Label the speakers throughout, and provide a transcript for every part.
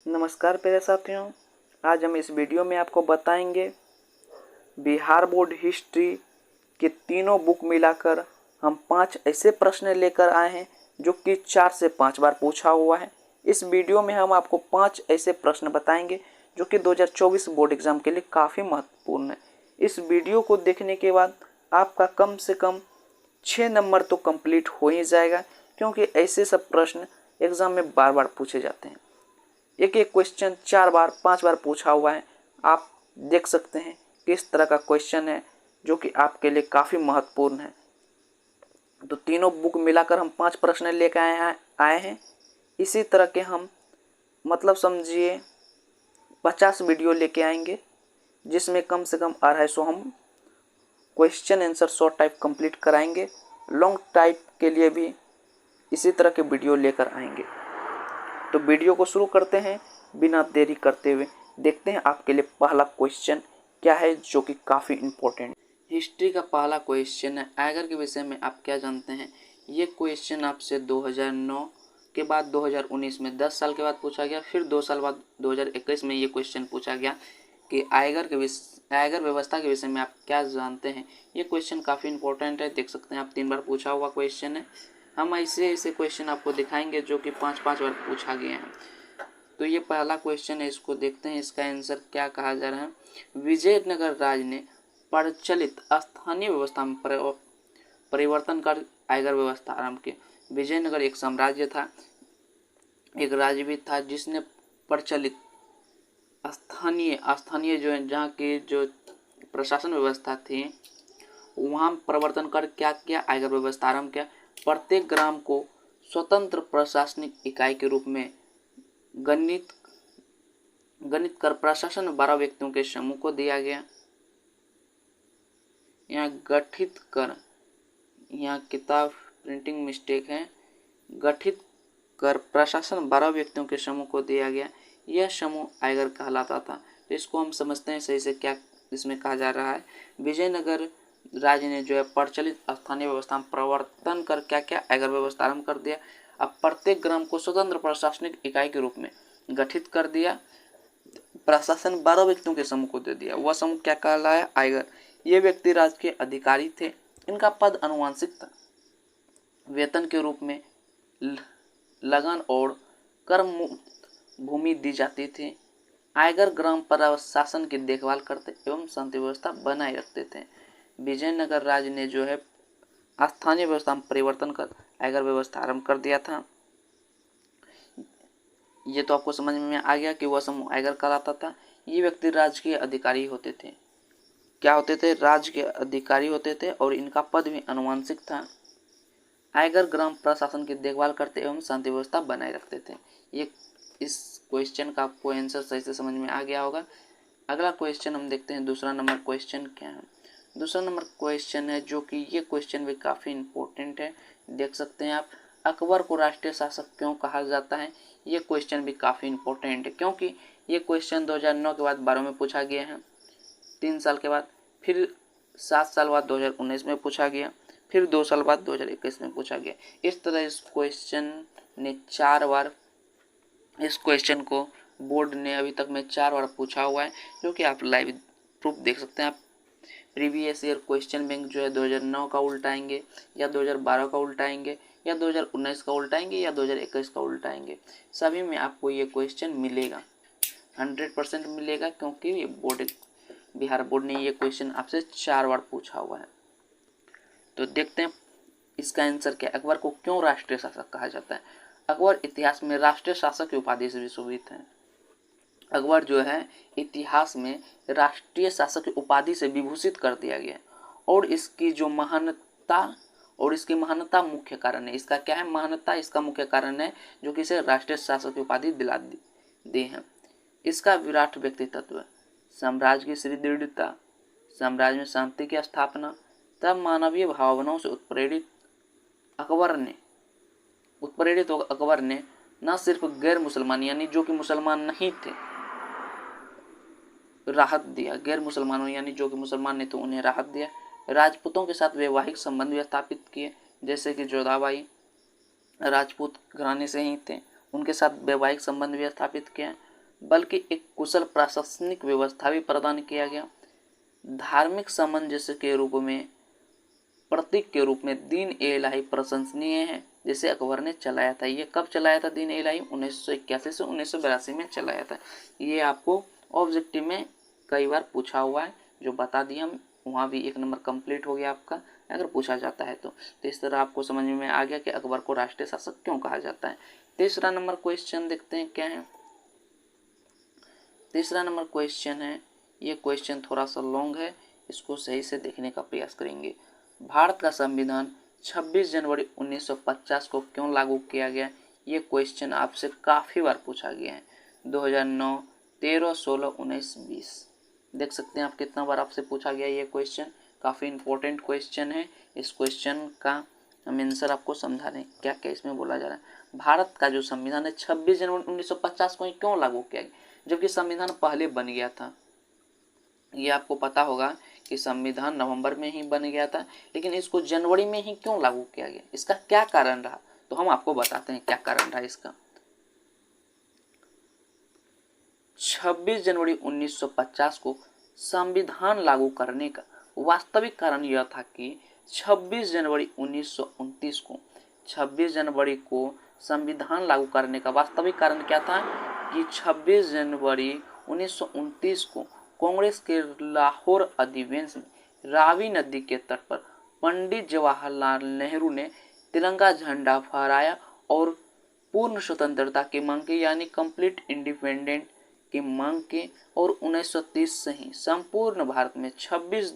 Speaker 1: नमस्कार प्यारे साथियों, आज हम इस वीडियो में आपको बताएंगे बिहार बोर्ड हिस्ट्री के तीनों बुक मिलाकर हम 5 ऐसे प्रश्न लेकर आए हैं जो कि 4 से 5 बार पूछा हुआ है। इस वीडियो में हम आपको 5 ऐसे प्रश्न बताएंगे जो कि 2024 बोर्ड एग्जाम के लिए काफ़ी महत्वपूर्ण है। इस वीडियो को देखने के बाद आपका कम से कम 6 नंबर तो कंप्लीट हो ही जाएगा, क्योंकि ऐसे सब प्रश्न एग्जाम में बार बार पूछे जाते हैं। एक एक क्वेश्चन 4 बार 5 बार पूछा हुआ है। आप देख सकते हैं किस तरह का क्वेश्चन है जो कि आपके लिए काफ़ी महत्वपूर्ण है। तो तीनों बुक मिलाकर हम 5 प्रश्न लेकर आए हैं। इसी तरह के हम मतलब समझिए 50 वीडियो लेके आएंगे, जिसमें कम से कम 250 हम question answer short type complete कराएंगे। लॉन्ग टाइप के लिए भी इसी तरह के वीडियो लेकर आएंगे। तो वीडियो को शुरू करते हैं बिना देरी करते हुए। देखते हैं आपके लिए पहला क्वेश्चन क्या है जो कि काफ़ी इम्पोर्टेंट। हिस्ट्री का पहला क्वेश्चन है, आयगर के विषय में आप क्या जानते हैं। ये क्वेश्चन आपसे 2009 के बाद 2019 में 10 साल के बाद पूछा गया। फिर 2 साल बाद 2021 में ये क्वेश्चन पूछा गया कि आयगर व्यवस्था के विषय में आप क्या जानते हैं। ये क्वेश्चन काफ़ी इंपॉर्टेंट है, देख सकते हैं आप 3 बार पूछा हुआ क्वेश्चन है। हम ऐसे ऐसे क्वेश्चन आपको दिखाएंगे जो कि 5-5 बार पूछा गया है। तो ये पहला क्वेश्चन है, इसको देखते हैं इसका आंसर क्या कहा जा रहा है। विजयनगर राज ने प्रचलित स्थानीय व्यवस्था में परिवर्तन कर आयगर व्यवस्था आरंभ की। विजयनगर एक साम्राज्य था, एक राज्य भी था जिसने प्रचलित स्थानीय जो है जहाँ की जो प्रशासन व्यवस्था थी वहाँ परिवर्तन कर क्या किया, आयगर व्यवस्था आरंभ किया। प्रत्येक ग्राम को स्वतंत्र प्रशासनिक इकाई के रूप में गणित कर प्रशासन 12 व्यक्तियों के समूह को दिया गया। यहाँ गठित कर, यहाँ किताब प्रिंटिंग मिस्टेक है, गठित कर प्रशासन 12 व्यक्तियों के समूह को दिया गया। यह समूह आयगर कहलाता था। तो इसको हम समझते हैं सही से क्या इसमें कहा जा रहा है। विजयनगर राज्य ने जो है प्रचलित स्थानीय व्यवस्था में परिवर्तन कर क्या क्या आयगर व्यवस्था आरंभ कर दिया। अब प्रत्येक ग्राम को स्वतंत्र प्रशासनिक इकाई के रूप में गठित कर दिया। प्रशासन 12 व्यक्तियों के समूह को दे दिया। वह समूह क्या कहलाया, आयगर। ये व्यक्ति राज्य के अधिकारी थे। इनका पद अनुवांशिक था। वेतन के रूप में लगन और कर भूमि दी जाती थी। आयगर ग्राम प्रशासन की देखभाल करते एवं शांति व्यवस्था बनाए रखते थे। विजयनगर राज्य ने जो है स्थानीय व्यवस्था में परिवर्तन कर आयगर व्यवस्था आरंभ कर दिया था। ये तो आपको समझ में आ गया कि वह समूह आयगर कहलाता था। ये व्यक्ति राज्य के अधिकारी होते थे। क्या होते थे, राज्य के अधिकारी होते थे और इनका पद भी अनुवांशिक था। आयगर ग्राम प्रशासन की देखभाल करते एवं शांति व्यवस्था बनाए रखते थे। ये इस क्वेश्चन का आपको आंसर सही से समझ में आ गया होगा। अगला क्वेश्चन हम देखते हैं। दूसरा नंबर क्वेश्चन क्या है। दूसरा नंबर क्वेश्चन है जो कि ये क्वेश्चन भी काफ़ी इम्पोर्टेंट है, देख सकते हैं आप। अकबर को राष्ट्रीय शासक क्यों कहा जाता है। ये क्वेश्चन भी काफ़ी इम्पोर्टेंट है, क्योंकि ये क्वेश्चन 2009 के बाद 12 में पूछा गया है, 3 साल के बाद, फिर 7 साल बाद 2019 में पूछा गया, फिर 2 साल बाद 2021 में पूछा गया। इस तरह इस क्वेश्चन ने 4 बार, इस क्वेश्चन को बोर्ड ने अभी तक में 4 बार पूछा हुआ है, जो कि आप लाइव प्रूफ देख सकते हैं। आप प्रीवियस ईयर क्वेश्चन बैंक जो है 2009 का उल्टाएंगे या 2012 का उल्टाएंगे या 2019 का उल्टाएंगे या 2021 का उल्टाएंगे, सभी में आपको ये क्वेश्चन मिलेगा, 100% मिलेगा, क्योंकि ये बिहार बोर्ड ने ये क्वेश्चन आपसे 4 बार पूछा हुआ है। तो देखते हैं इसका आंसर क्या। अकबर को क्यों राष्ट्रीय शासक कहा जाता है। अकबर इतिहास में राष्ट्रीय शासक की उपाधि से भी सुशोभित है। अकबर जो है इतिहास में राष्ट्रीय शासक की उपाधि से विभूषित कर दिया गया, और इसकी जो महानता मुख्य कारण है। इसका क्या है, महानता इसका मुख्य कारण है जो कि इसे राष्ट्रीय शासक की उपाधि दिला दी है। इसका विराट व्यक्तित्व, साम्राज्य की सुदृढ़ता, साम्राज्य में शांति की स्थापना, तब मानवीय भावनाओं से उत्प्रेरित अकबर ने न सिर्फ गैर मुसलमान यानी जो कि मुसलमान नहीं थे राहत दिया, गैर मुसलमानों यानी जो कि मुसलमान नहीं तो उन्हें राहत दिया। राजपूतों के साथ वैवाहिक संबंध भी स्थापित किए, जैसे कि जोधाबाई राजपूत घराने से ही थे, उनके साथ वैवाहिक संबंध भी स्थापित किए। बल्कि एक कुशल प्रशासनिक व्यवस्था भी प्रदान किया गया। धार्मिक सामंजस्य के रूप में, प्रतीक के रूप में दीन ए इलाही प्रशंसनीय है, जिसे अकबर ने चलाया था। ये कब चलाया था दीन ए इलाही? 1981 से 1982 में चलाया था। ये आपको ऑब्जेक्टिव में कई बार पूछा हुआ है, जो बता दिया हम, वहाँ भी 1 नंबर कंप्लीट हो गया आपका, अगर पूछा जाता है तो इस तरह आपको समझ में आ गया कि अकबर को राष्ट्रीय शासक क्यों कहा जाता है। तीसरा नंबर क्वेश्चन देखते हैं क्या है। तीसरा नंबर क्वेश्चन है, ये क्वेश्चन थोड़ा सा लॉन्ग है, इसको सही से देखने का प्रयास करेंगे। भारत का संविधान 26 जनवरी 1950 को क्यों लागू किया गया? ये क्वेश्चन आपसे काफ़ी बार पूछा गया है। 2009, 13, 16, 19, 20 देख सकते हैं आप कितना बार आपसे पूछा गया ये क्वेश्चन। काफ़ी इंपॉर्टेंट क्वेश्चन है। इस क्वेश्चन का हम आंसर आपको समझा दें क्या क्या इसमें बोला जा रहा है। भारत का जो संविधान है 26 जनवरी 1950 को ही क्यों लागू किया गया, जबकि संविधान पहले बन गया था। ये आपको पता होगा कि संविधान नवंबर में ही बन गया था, लेकिन इसको जनवरी में ही क्यों लागू किया गया, इसका क्या कारण रहा, तो हम आपको बताते हैं क्या कारण रहा इसका। 26 जनवरी 1950 को संविधान लागू करने का वास्तविक कारण यह था कि 26 जनवरी 1929 को 26 जनवरी को संविधान लागू करने का वास्तविक कारण क्या था कि 26 जनवरी 1929 को कांग्रेस के लाहौर अधिवेशन में रावी नदी के तट पर पंडित जवाहरलाल नेहरू ने तिरंगा झंडा फहराया और पूर्ण स्वतंत्रता की मांग की, यानी कंप्लीट इंडिपेंडेंट की मांग की। और 1930 से ही संपूर्ण भारत में 26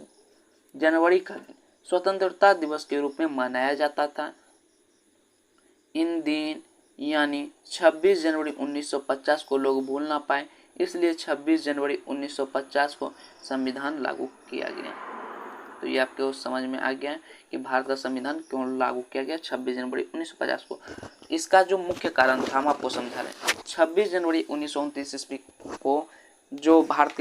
Speaker 1: जनवरी का दिन स्वतंत्रता दिवस के रूप में मनाया जाता था। इन दिन यानी 26 जनवरी 1950 को लोग भूल ना पाए, इसलिए 26 जनवरी 1950 को संविधान लागू किया गया। तो ये आपको समझ में आ गया कि भारत का संविधान क्यों लागू किया गया 26 जनवरी 1950 को। इसका जो मुख्य कारण था हम आपको समझा रहे हैं। 26 जनवरी 1929 ईस्वी को जो भारत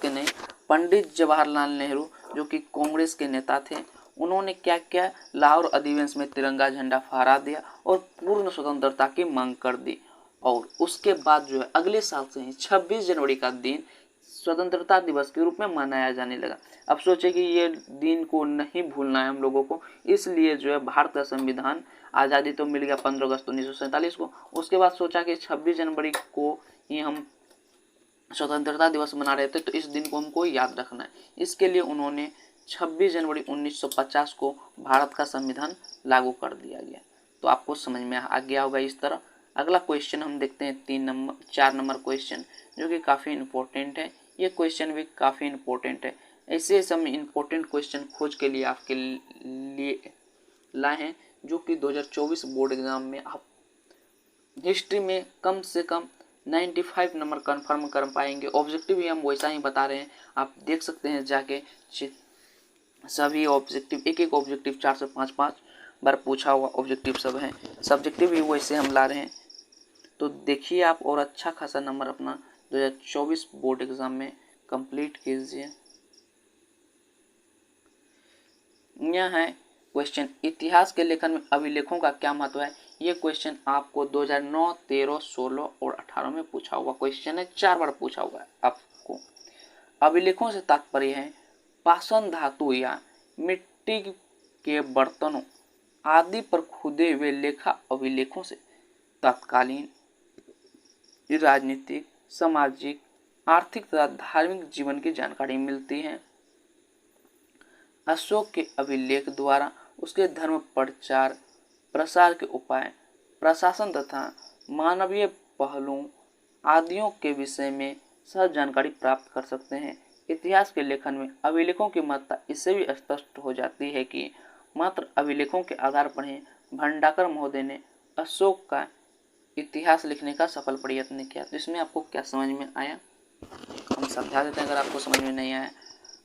Speaker 1: के नहीं, पंडित जवाहरलाल नेहरू जो कि कांग्रेस के नेता थे, उन्होंने क्या किया, लाहौर अधिवेशन में तिरंगा झंडा फहरा दिया और पूर्ण स्वतंत्रता की मांग कर दी। और उसके बाद जो है अगले साल से ही 26 जनवरी का दिन स्वतंत्रता दिवस के रूप में मनाया जाने लगा। अब सोचे कि ये दिन को नहीं भूलना है हम लोगों को, इसलिए जो है भारत का संविधान आज़ादी तो मिल गया 15 अगस्त 1947 को। उसके बाद सोचा कि 26 जनवरी को ही हम स्वतंत्रता दिवस मना रहे थे, तो इस दिन को हमको याद रखना है। इसके लिए उन्होंने 26 जनवरी 1950 को भारत का संविधान लागू कर दिया गया। तो आपको समझ में आ गया होगा इस तरह। अगला क्वेश्चन हम देखते हैं 4 नंबर क्वेश्चन, जो कि काफ़ी इंपॉर्टेंट है। ये क्वेश्चन भी काफ़ी इंपॉर्टेंट है। ऐसे हम इंपॉर्टेंट क्वेश्चन खोज के लिए आपके लिए लाए हैं, जो कि 2024 बोर्ड एग्जाम में आप हिस्ट्री में कम से कम 95 नंबर कंफर्म कर पाएंगे। ऑब्जेक्टिव भी हम वैसा ही बता रहे हैं, आप देख सकते हैं जाके। सभी ऑब्जेक्टिव एक ऑब्जेक्टिव 4 से 5 बार पूछा हुआ ऑब्जेक्टिव सब हैं। सब्जेक्टिव भी वैसे हम ला रहे हैं, तो देखिए आप और अच्छा खासा नंबर अपना 2024 बोर्ड एग्जाम में कंप्लीट कीजिए। यह है क्वेश्चन, इतिहास के लेखन में अभिलेखों का क्या महत्व है। ये क्वेश्चन आपको 2009, 13, 16 और 18 में पूछा हुआ क्वेश्चन है, 4 बार पूछा हुआ है आपको। अभिलेखों से तात्पर्य है पाषाण धातु या मिट्टी के बर्तनों आदि पर खुदे हुए लेखा अभिलेखों से तत्कालीन राजनीतिक, सामाजिक, आर्थिक तथा धार्मिक जीवन की जानकारी मिलती है। अशोक के अभिलेख द्वारा उसके धर्म प्रचार प्रसार के उपाय, प्रशासन तथा मानवीय पहलुओं आदियों के विषय में सब जानकारी प्राप्त कर सकते हैं। इतिहास के लेखन में अभिलेखों की महत्ता इससे भी स्पष्ट हो जाती है कि मात्र अभिलेखों के आधार पर ही भंडारकर महोदय ने अशोक का इतिहास लिखने का सफल प्रयत्न किया। तो इसमें आपको क्या समझ में आया, हम समझा देते हैं अगर आपको समझ में नहीं आया।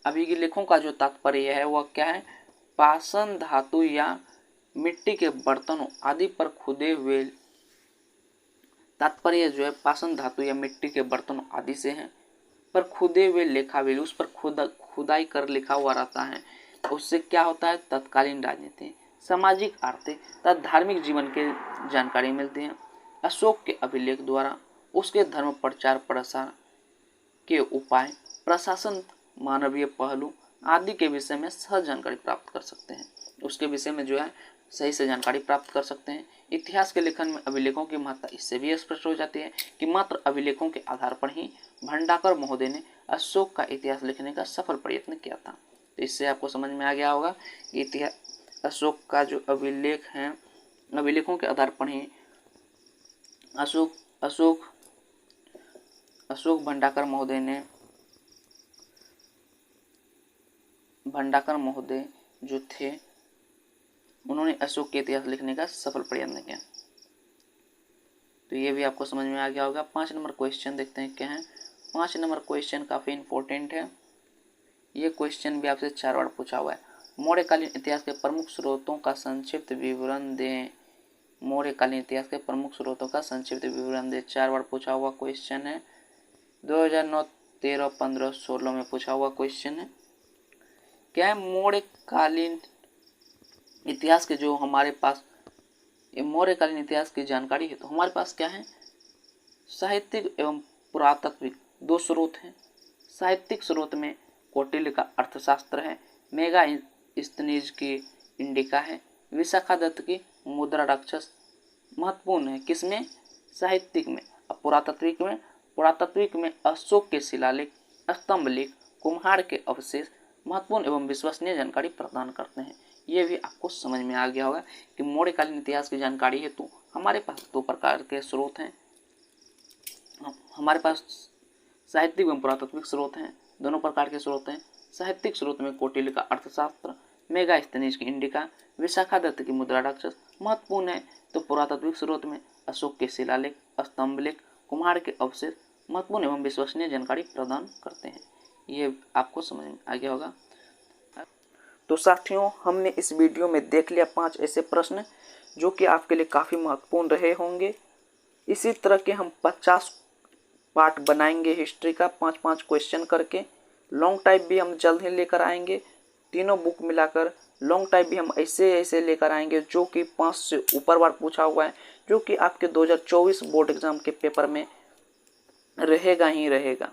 Speaker 1: अभिलेखों का जो तात्पर्य है वह क्या है, पाषाण धातु या मिट्टी के बर्तनों आदि पर खुदे हुए, तात्पर्य जो है पाषाण धातु या मिट्टी के बर्तनों आदि से हैं, पर खुदे हुए लेखा भी उस पर खुदाई कर लिखा हुआ रहता है। उससे क्या होता है, तत्कालीन राजनीति, सामाजिक, आर्थिक तथा धार्मिक जीवन के जानकारी मिलती है। अशोक के अभिलेख द्वारा उसके धर्म प्रचार प्रसार के उपाय, प्रशासन, मानवीय पहलू आदि के विषय में सहज जानकारी प्राप्त कर सकते हैं। उसके विषय में जो है सही से जानकारी प्राप्त कर सकते हैं। इतिहास के लेखन में अभिलेखों की महत्ता इससे भी स्पष्ट हो जाती है कि मात्र अभिलेखों के आधार पर ही भंडाकर महोदय ने अशोक का इतिहास लिखने का सफल प्रयत्न किया था। तो इससे आपको समझ में आ गया होगा कि इतिहास अशोक का जो अभिलेख हैं, अभिलेखों के आधार पर ही अशोक भंडाकर महोदय जो थे उन्होंने अशोक के इतिहास लिखने का सफल प्रयत्न किया। तो ये भी आपको समझ में आ गया होगा। 5 नंबर क्वेश्चन देखते हैं क्या है। 5 नंबर क्वेश्चन काफ़ी इंपॉर्टेंट है। ये क्वेश्चन भी आपसे 4 बार पूछा हुआ है। मौर्यकालीन इतिहास के प्रमुख स्रोतों का संक्षिप्त विवरण दें। मौर्यकालीन इतिहास के प्रमुख स्रोतों का संक्षिप्त विवरण दें। 4 बार पूछा हुआ क्वेश्चन है। 2009, 13, 15, 16 में पूछा हुआ क्वेश्चन है। क्या है, मौर्यकालीन इतिहास के जो हमारे पास मौर्यकालीन इतिहास की जानकारी है तो हमारे पास क्या है, साहित्यिक एवं पुरातात्विक 2 स्रोत हैं। साहित्यिक स्रोत में कौटिल्य का अर्थशास्त्र है, मेगास्थनीज की इंडिका है, विशाखा दत्त की मुद्रा राक्षस महत्वपूर्ण है। किसमें, साहित्यिक में। अब पुरातात्विक में अशोक के शिलालेख, स्तंभ लेख, कुम्हार के अवशेष महत्वपूर्ण एवं विश्वसनीय जानकारी प्रदान करते हैं। ये भी आपको समझ में आ गया होगा कि मौर्यकालीन इतिहास की जानकारी है तो हमारे पास 2 प्रकार के स्रोत हैं। हमारे पास साहित्यिक एवं पुरातात्विक स्रोत हैं, दोनों प्रकार के स्रोत हैं। साहित्यिक स्रोत में कौटिल्य का अर्थशास्त्र, मेगास्थनीज की इंडिका, विशाखा दत्त की मुद्रा राक्षस महत्वपूर्ण है। तो पुरातात्विक स्रोत में अशोक के शिलालेख, स्तंभ लेख, कुम्हार के अवशेष महत्वपूर्ण एवं विश्वसनीय जानकारी प्रदान करते हैं। ये आपको समझ में आ गया होगा। तो साथियों, हमने इस वीडियो में देख लिया 5 ऐसे प्रश्न जो कि आपके लिए काफ़ी महत्वपूर्ण रहे होंगे। इसी तरह के हम 50 पार्ट बनाएंगे हिस्ट्री का, 5-5 क्वेश्चन करके। लॉन्ग टाइप भी हम जल्द ही लेकर आएंगे। तीनों बुक मिलाकर लॉन्ग टाइप भी हम ऐसे लेकर आएंगे जो कि 5 से ऊपर बार पूछा हुआ है, जो कि आपके 2024 बोर्ड एग्जाम के पेपर में रहेगा ही रहेगा।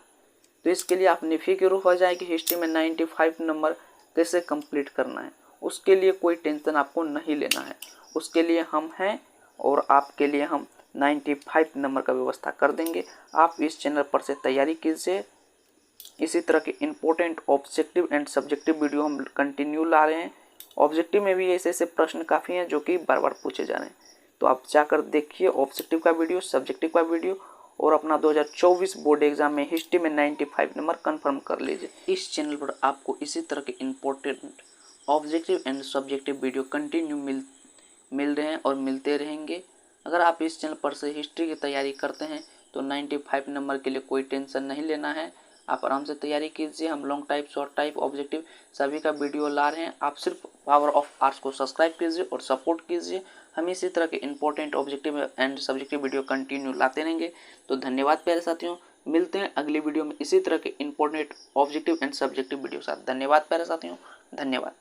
Speaker 1: तो इसके लिए आप निफिक्र हो जाए कि हिस्ट्री में 95 नंबर कैसे कंप्लीट करना है। उसके लिए कोई टेंशन आपको नहीं लेना है। उसके लिए हम हैं और आपके लिए हम 95 नंबर का व्यवस्था कर देंगे। आप इस चैनल पर से तैयारी कीजिए। इसी तरह के important objective and subjective video हम कंटिन्यू ला रहे हैं। ऑब्जेक्टिव में भी ऐसे प्रश्न काफ़ी हैं जो कि बार बार पूछे जा रहे हैं। तो आप जाकर देखिए ऑब्जेक्टिव का वीडियो, सब्जेक्टिव का वीडियो, और अपना 2024 बोर्ड एग्जाम में हिस्ट्री में 95 नंबर कंफर्म कर लीजिए। इस चैनल पर आपको इसी तरह के important objective and subjective video continue मिल रहे हैं और मिलते रहेंगे। अगर आप इस चैनल पर से हिस्ट्री की तैयारी करते हैं तो 95 नंबर के लिए कोई टेंशन नहीं लेना है। आप आराम से तैयारी कीजिए। हम long type, short type, objective सभी का वीडियो ला रहे हैं। आप सिर्फ पावर ऑफ आर्ट्स को सब्सक्राइब कीजिए और सपोर्ट कीजिए। हम इसी तरह के important objective and subjective video continue लाते रहेंगे। तो धन्यवाद प्यारे साथियों, मिलते हैं अगली वीडियो में इसी तरह के important objective and subjective video के साथ। धन्यवाद प्यारे साथियों, धन्यवाद।